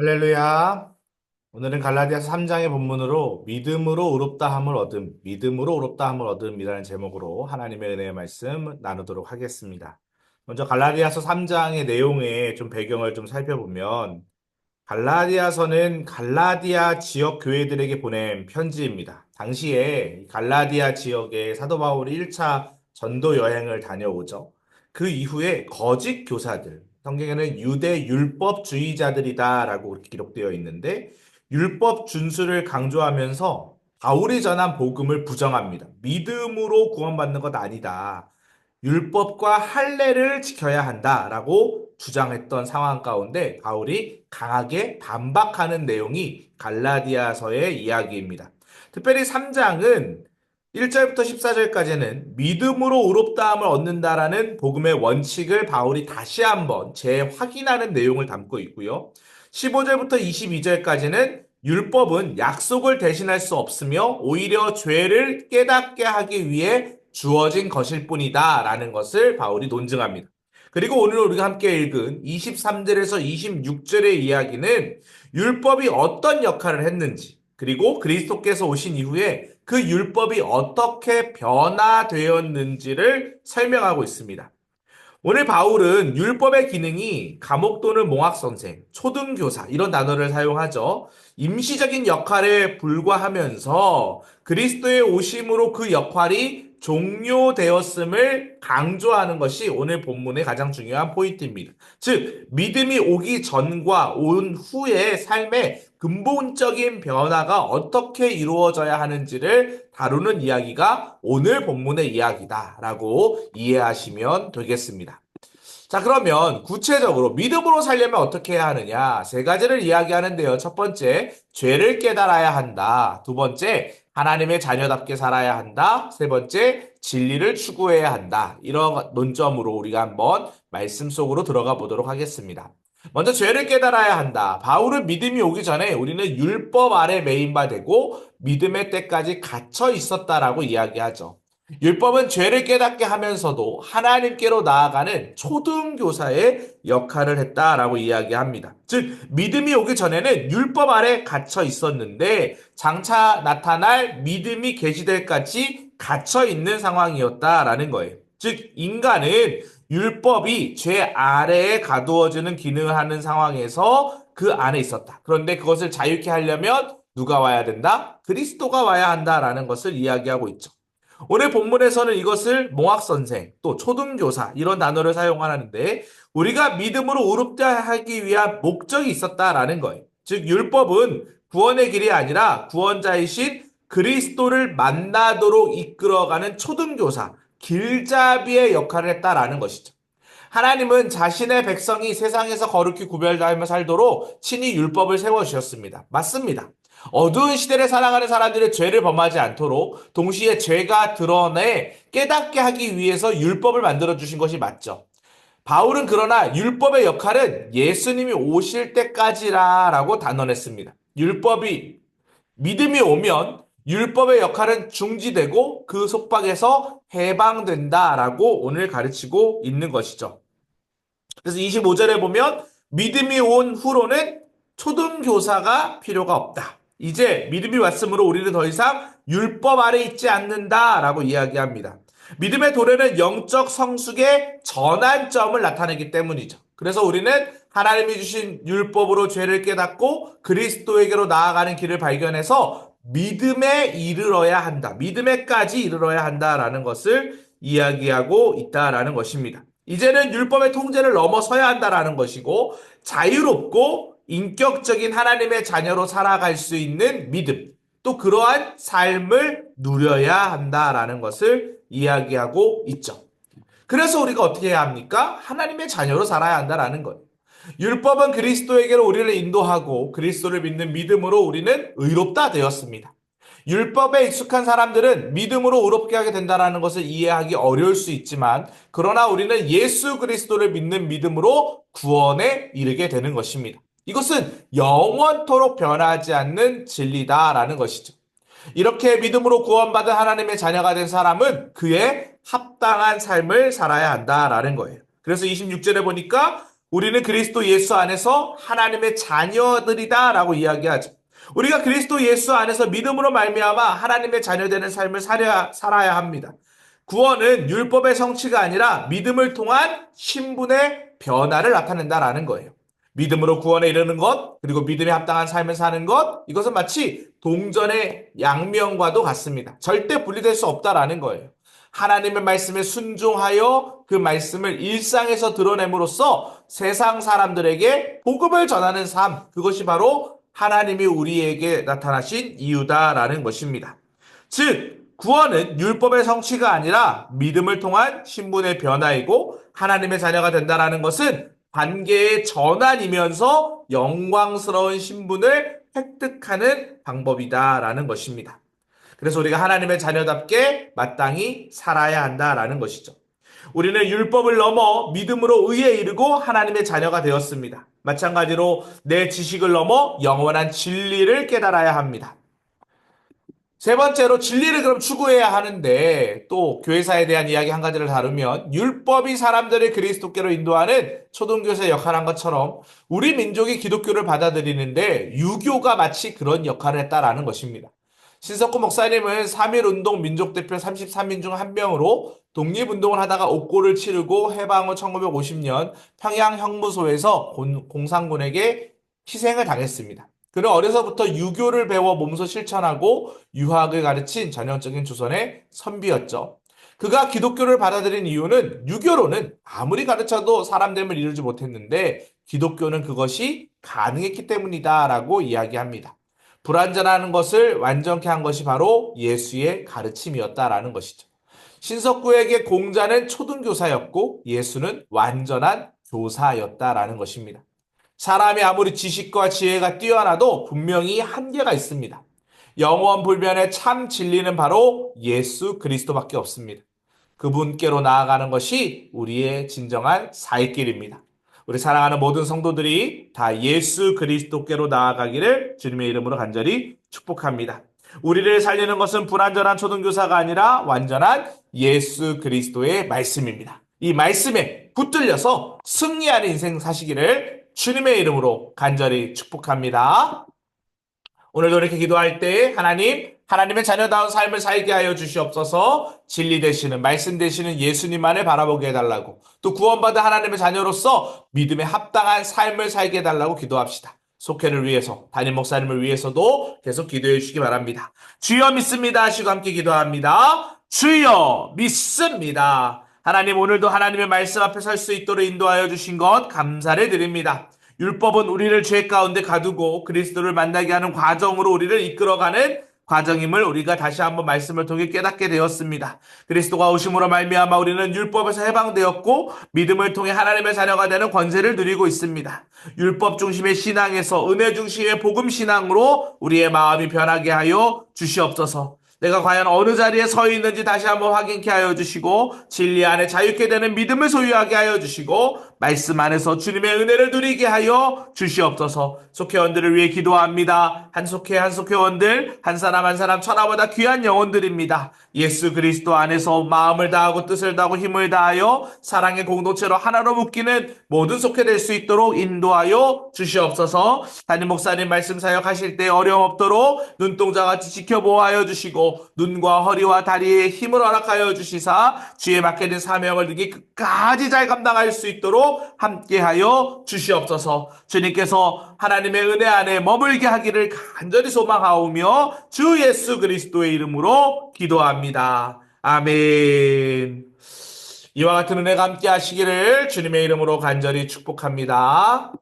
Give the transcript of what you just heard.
할렐루야. 오늘은 갈라디아서 3장의 본문으로 믿음으로 의롭다함을 얻음, 믿음으로 의롭다함을 얻음이라는 제목으로 하나님의 은혜의 말씀 나누도록 하겠습니다. 먼저 갈라디아서 3장의 내용의 좀 배경을 좀 살펴보면 갈라디아서는 갈라디아 지역 교회들에게 보낸 편지입니다. 당시에 갈라디아 지역에 사도 바울이 1차 전도 여행을 다녀오죠. 그 이후에 거짓 교사들, 성경에는 유대 율법주의자들이다라고 그렇게 기록되어 있는데 율법 준수를 강조하면서 바울이 전한 복음을 부정합니다. 믿음으로 구원받는 것 아니다. 율법과 할례를 지켜야 한다라고 주장했던 상황 가운데 바울이 강하게 반박하는 내용이 갈라디아서의 이야기입니다. 특별히 3장은 1절부터 14절까지는 믿음으로 의롭다함을 얻는다라는 복음의 원칙을 바울이 다시 한번 재확인하는 내용을 담고 있고요. 15절부터 22절까지는 율법은 약속을 대신할 수 없으며 오히려 죄를 깨닫게 하기 위해 주어진 것일 뿐이다 라는 것을 바울이 논증합니다. 그리고 오늘 우리가 함께 읽은 23절에서 26절의 이야기는 율법이 어떤 역할을 했는지, 그리고 그리스도께서 오신 이후에 그 율법이 어떻게 변화되었는지를 설명하고 있습니다. 오늘 바울은 율법의 기능이 감옥 또는 몽학선생, 초등교사 이런 단어를 사용하죠. 임시적인 역할에 불과하면서 그리스도의 오심으로 그 역할이 종료되었음을 강조하는 것이 오늘 본문의 가장 중요한 포인트입니다. 즉, 믿음이 오기 전과 온 후의 삶의 근본적인 변화가 어떻게 이루어져야 하는지를 다루는 이야기가 오늘 본문의 이야기다라고 이해하시면 되겠습니다. 자, 그러면 구체적으로 믿음으로 살려면 어떻게 해야 하느냐? 세 가지를 이야기하는데요. 첫 번째, 죄를 깨달아야 한다. 두 번째, 하나님의 자녀답게 살아야 한다. 세 번째, 진리를 추구해야 한다. 이런 논점으로 우리가 한번 말씀 속으로 들어가 보도록 하겠습니다. 먼저 죄를 깨달아야 한다. 바울은 믿음이 오기 전에 우리는 율법 아래 매인 바 되고 믿음의 때까지 갇혀 있었다라고 이야기하죠. 율법은 죄를 깨닫게 하면서도 하나님께로 나아가는 초등교사의 역할을 했다라고 이야기합니다. 즉, 믿음이 오기 전에는 율법 아래 갇혀 있었는데 장차 나타날 믿음이 계시될까지 갇혀 있는 상황이었다라는 거예요. 즉, 인간은 율법이 죄 아래에 가두어지는 기능을 하는 상황에서 그 안에 있었다. 그런데 그것을 자유케 하려면 누가 와야 된다? 그리스도가 와야 한다라는 것을 이야기하고 있죠. 오늘 본문에서는 이것을 몽학선생, 또 초등교사 이런 단어를 사용하는데 우리가 믿음으로 의롭다 하기 위한 목적이 있었다라는 거예요. 즉 율법은 구원의 길이 아니라 구원자이신 그리스도를 만나도록 이끌어가는 초등교사, 길잡이의 역할을 했다라는 것이죠. 하나님은 자신의 백성이 세상에서 거룩히 구별하며 살도록 친히 율법을 세워주셨습니다. 맞습니다. 어두운 시대를 살아가는 사람들의 죄를 범하지 않도록 동시에 죄가 드러내 깨닫게 하기 위해서 율법을 만들어주신 것이 맞죠. 바울은 그러나 율법의 역할은 예수님이 오실 때까지라고 단언했습니다. 믿음이 오면 율법의 역할은 중지되고 그 속박에서 해방된다라고 오늘 가르치고 있는 것이죠. 그래서 25절에 보면 믿음이 온 후로는 초등교사가 필요가 없다. 이제 믿음이 왔으므로 우리는 더 이상 율법 아래 있지 않는다라고 이야기합니다. 믿음의 도래는 영적 성숙의 전환점을 나타내기 때문이죠. 그래서 우리는 하나님이 주신 율법으로 죄를 깨닫고 그리스도에게로 나아가는 길을 발견해서 믿음에 이르러야 한다. 믿음에까지 이르러야 한다라는 것을 이야기하고 있다라는 것입니다. 이제는 율법의 통제를 넘어서야 한다라는 것이고 자유롭고 인격적인 하나님의 자녀로 살아갈 수 있는 믿음, 또 그러한 삶을 누려야 한다라는 것을 이야기하고 있죠. 그래서 우리가 어떻게 해야 합니까? 하나님의 자녀로 살아야 한다라는 거예요. 율법은 그리스도에게로 우리를 인도하고 그리스도를 믿는 믿음으로 우리는 의롭다 되었습니다. 율법에 익숙한 사람들은 믿음으로 의롭게 하게 된다는 것을 이해하기 어려울 수 있지만 그러나 우리는 예수 그리스도를 믿는 믿음으로 구원에 이르게 되는 것입니다. 이것은 영원토록 변하지 않는 진리다라는 것이죠. 이렇게 믿음으로 구원받은 하나님의 자녀가 된 사람은 그의 합당한 삶을 살아야 한다라는 거예요. 그래서 26절에 보니까 우리는 그리스도 예수 안에서 하나님의 자녀들이다라고 이야기하죠. 우리가 그리스도 예수 안에서 믿음으로 말미암아 하나님의 자녀되는 삶을 살아야 합니다. 구원은 율법의 성취가 아니라 믿음을 통한 신분의 변화를 나타낸다라는 거예요. 믿음으로 구원에 이르는 것, 그리고 믿음에 합당한 삶을 사는 것, 이것은 마치 동전의 양면과도 같습니다. 절대 분리될 수 없다라는 거예요. 하나님의 말씀에 순종하여 그 말씀을 일상에서 드러냄으로써 세상 사람들에게 복음을 전하는 삶, 그것이 바로 하나님이 우리에게 나타나신 이유다라는 것입니다. 즉, 구원은 율법의 성취가 아니라 믿음을 통한 신분의 변화이고 하나님의 자녀가 된다라는 것은 관계의 전환이면서 영광스러운 신분을 획득하는 방법이다라는 것입니다. 그래서 우리가 하나님의 자녀답게 마땅히 살아야 한다라는 것이죠. 우리는 율법을 넘어 믿음으로 의에 이르고 하나님의 자녀가 되었습니다. 마찬가지로 내 지식을 넘어 영원한 진리를 깨달아야 합니다. 세 번째로 진리를 그럼 추구해야 하는데 또 교회사에 대한 이야기 한 가지를 다루면 율법이 사람들을 그리스도께로 인도하는 초등교사의 역할을 한 것처럼 우리 민족이 기독교를 받아들이는데 유교가 마치 그런 역할을 했다라는 것입니다. 신석구 목사님은 3.1운동 민족대표 33인 중 한 명으로 독립운동을 하다가 옥고를 치르고 해방 후 1950년 평양형무소에서 공산군에게 희생을 당했습니다. 그는 어려서부터 유교를 배워 몸소 실천하고 유학을 가르친 전형적인 조선의 선비였죠. 그가 기독교를 받아들인 이유는 유교로는 아무리 가르쳐도 사람됨을 이루지 못했는데 기독교는 그것이 가능했기 때문이다라고 이야기합니다. 불완전한 것을 완전케 한 것이 바로 예수의 가르침이었다라는 것이죠. 신석구에게 공자는 초등교사였고 예수는 완전한 교사였다라는 것입니다. 사람이 아무리 지식과 지혜가 뛰어나도 분명히 한계가 있습니다. 영원 불변의 참 진리는 바로 예수 그리스도밖에 없습니다. 그분께로 나아가는 것이 우리의 진정한 살 길입니다. 우리 사랑하는 모든 성도들이 다 예수 그리스도께로 나아가기를 주님의 이름으로 간절히 축복합니다. 우리를 살리는 것은 불완전한 초등교사가 아니라 완전한 예수 그리스도의 말씀입니다. 이 말씀에 붙들려서 승리하는 인생 사시기를 주님의 이름으로 간절히 축복합니다. 오늘도 이렇게 기도할 때 하나님의 자녀다운 삶을 살게 하여 주시옵소서. 진리 되시는 말씀 되시는 예수님만을 바라보게 해달라고 또 구원받은 하나님의 자녀로서 믿음에 합당한 삶을 살게 해달라고 기도합시다. 속회를 위해서 담임 목사님을 위해서도 계속 기도해 주시기 바랍니다. 주여 믿습니다 하시고 함께 기도합니다. 주여 믿습니다. 하나님 오늘도 하나님의 말씀 앞에 설 수 있도록 인도하여 주신 것 감사를 드립니다. 율법은 우리를 죄 가운데 가두고 그리스도를 만나게 하는 과정으로 우리를 이끌어가는 과정임을 우리가 다시 한번 말씀을 통해 깨닫게 되었습니다. 그리스도가 오심으로 말미암아 우리는 율법에서 해방되었고 믿음을 통해 하나님의 자녀가 되는 권세를 누리고 있습니다. 율법 중심의 신앙에서 은혜 중심의 복음 신앙으로 우리의 마음이 변하게 하여 주시옵소서. 내가 과연 어느 자리에 서 있는지 다시 한번 확인케 하여 주시고 진리 안에 자유케 되는 믿음을 소유하게 하여 주시고 말씀 안에서 주님의 은혜를 누리게 하여 주시옵소서. 속회원들을 위해 기도합니다. 한 속회원들 한 사람 한 사람 천하보다 귀한 영혼들입니다. 예수 그리스도 안에서 마음을 다하고 뜻을 다하고 힘을 다하여 사랑의 공동체로 하나로 묶이는 모든 속회될 수 있도록 인도하여 주시옵소서. 담임 목사님 말씀 사역하실 때 어려움 없도록 눈동자같이 지켜보아하여 주시고 눈과 허리와 다리에 힘을 허락하여 주시사 주에 맡겨진 사명을 능히 끝까지 잘 감당할 수 있도록 함께하여 주시옵소서. 주님께서 하나님의 은혜 안에 머물게 하기를 간절히 소망하오며 주 예수 그리스도의 이름으로 기도합니다. 아멘. 이와 같은 은혜가 함께 하시기를 주님의 이름으로 간절히 축복합니다.